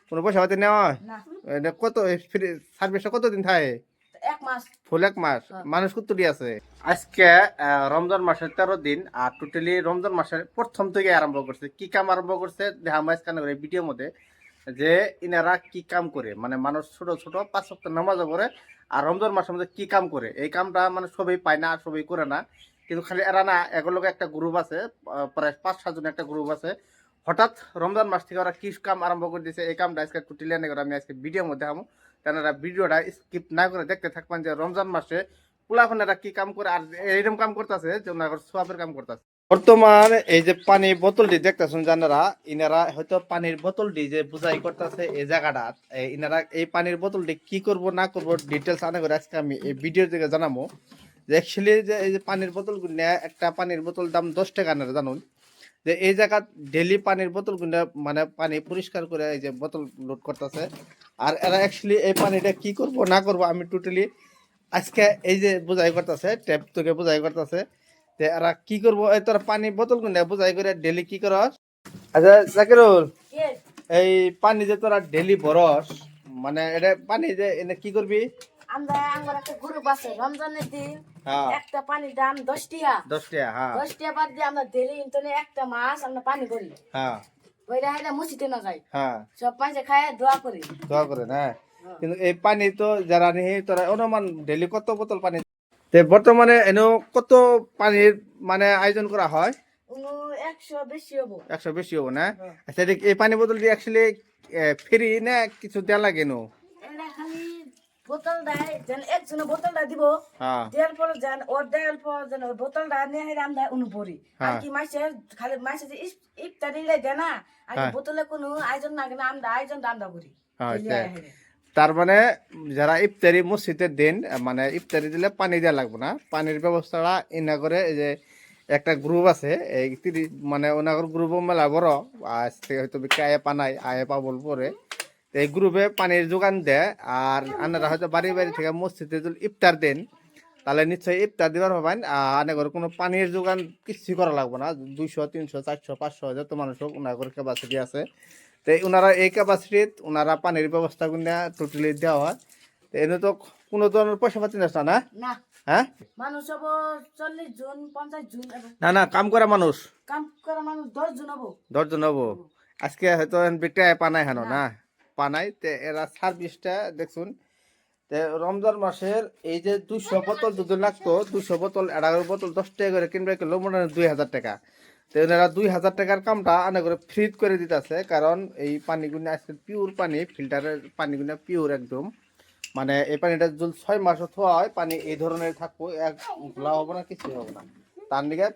কোনো পয়সা পাতি নেওয়া হয়? না এটা কত ফ্রি সার্ভিসটা কতদিন থাকে? 1 মাস ফুল 1 মাস। মানুষ কতটি আছে? আজকে রমজান মাসের 13 দিন, আর টোটালি রমজান মাসের প্রথম থেকে আরম্ভ করছে। কি কাম আরম্ভ করছে দেখা মাস কানে করে ভিডিওর মধ্যে, যে ইনারা কি কাম করে, মানে মানুষ ছোট ছোট 5 ওয়াক্ত নামাজ পড়ে আর রমজান মাসের মধ্যে কি কাম করে, এই কামটা মানে সবাই পায় না আর সবাই করে না। কিন্তু খালি এরা না, এগুলোকে একটা গ্রুপ আছে, প্রায় 5-7 জন একটা গ্রুপ আছে। হঠাৎ রমজান মাস থেকে ওরা কি কাম আরম্ভ করে দিয়েছে, এই কামটা আজকে টোটালি এনে করে আমি আজকে ভিডিওর মধ্যে দেখাবো। তারা ভিডিওটা স্কিপ না করে দেখতে থাকবেন যে রমজান মাসে পোলাপানেরা কি কাম করে আর এইরকম কাম করতেছে যে ওনার সোয়াবের কাম করতেছে। বর্তমান এই যে পানি বোতলটি দেখতেছেন জানারা, ইনারা হয়তো পানির বোতলটি যে বুঝাই করতেছে এই জায়গাটা, ইনারা এই পানির বোতলটি কি করব না করব ডিটেলস আনা করে আজকে আমি এই ভিডিও থেকে জানাবো। যে অ্যাকচুয়ালি যে এই যে পানির বোতলগুলো একটা পানির বোতল দাম 10 টাকা না জানুন, যে এই জায়গা ডেলি পানির বোতলগুলো মানে পানি পরিষ্কার করে এই যে বোতল লোড করতেছে। আর এরা অ্যাকচুয়ালি এই পানিটা কি করব না করব আমি টোটালি আজকে এই যে বোঝাই করতেছে, ট্যাপ থেকে বোঝাই করতেছে যে এরা কি করবো। এই তোর পানি বোতল গুলো বোঝাই করে ডেলি কি করস? আচ্ছা জাকিরুল, এই পানি যে তোরা ডেলি ভরস, মানে এটা পানি যে এনে কি করবি? আমরা আমার একটা গ্রুপ আছে রমজানের দিন হ্যাঁ একটা পানির দাম 10 টাকা 10 টাকা। হ্যাঁ 10 টাকা বাদ দিয়ে আমরা ডেলি ইন্টারনে একটা মাস আমরা পানি করি হ্যাঁ ওইটা হেলে মসজিদে না যাই হ্যাঁ সব পাঁচে খায় দোয়া করি দোয়া করে না। কিন্তু এই পানি তো যারা নিহি তোরা অনুমান ডেলি কত বোতল পানি? তে বর্তমানে এনেও কত পানির মানে আয়োজন করা হয়? 100 বেশি হবো 100 বেশি হবো না? আচ্ছা এই পানি বোতলটি অ্যাকচুয়ালি ফ্রি না কিছু দেওয়া লাগে? নো, এটা খালি বোতল দেয় যেন একজনে বোতলটা দিব হ্যাঁ দেওয়ার পর যেন ওর দেওয়ার পর যেন ওই বোতলটা নিয়ে হেরে আমরা অনুপরি আর কি মাসের খালি মাসে যে ইফতারি দেয় না আর বোতলে কোনো আয়োজন না কেন আমরা আয়োজনটা আমরা করি তার মানে যারা ইফতারি মসজিদের দিন মানে ইফতারি দিলে পানি দেওয়া লাগবে না, পানির ব্যবস্থাটা ইনা করে। এই যে একটা গ্রুপ আছে এই মানে ওনার গ্রুপ মেলা বড়, আজ থেকে হয়তো আয়ে পানাই আয়ে পাবল পরে এই গ্রুপে পানির যোগান দেয়। আর আনারা হয়তো বাড়ি বাড়ি থেকে মসজিদে যদি ইফতার দেন তাহলে নিশ্চয়ই ইফতার দিবার হবেন। আনাগর কোনো পানির যোগান কিছু করা লাগবে না। 200, 300, 400, 500 যত মানুষ হোক ওনার ক্যাপাসিটি আছে, তো ওনারা এই ক্যাপাসিটিত ওনারা পানির ব্যবস্থা করে টোটালি দেওয়া হয়। তো এনে তো কোনো ধরনের পয়সা পাতি না না? না হ্যাঁ মানুষ হবো 40 জন 50 জন না না কাম করা মানুষ কাম করা মানুষ 10 জন হবো 10 জন হবো। আজকে হয়তো বিকটা পানাই হেন না পানাই, তে এরা সার্ভিসটা দেখুন। তে রমজান মাসের এই যে 200 বোতল দুধ লাগতো, 200 বোতল এড়া বোতল 10 টাকা করে কিনবে কিলো মনে 2000 টাকা। তো এনারা 2000 টাকার কামটা আনে করে ফ্রি করে দিতেছে, কারণ এই পানিগুলো আজকে পিওর পানি, ফিল্টারের পানিগুলো পিওর একদম। মানে এই পানিটা যদি 6 মাসও থোয়া হয় পানি এই ধরনের থাকবো, এক ঘোলা হবো না কিছু হবে না। তার দিকে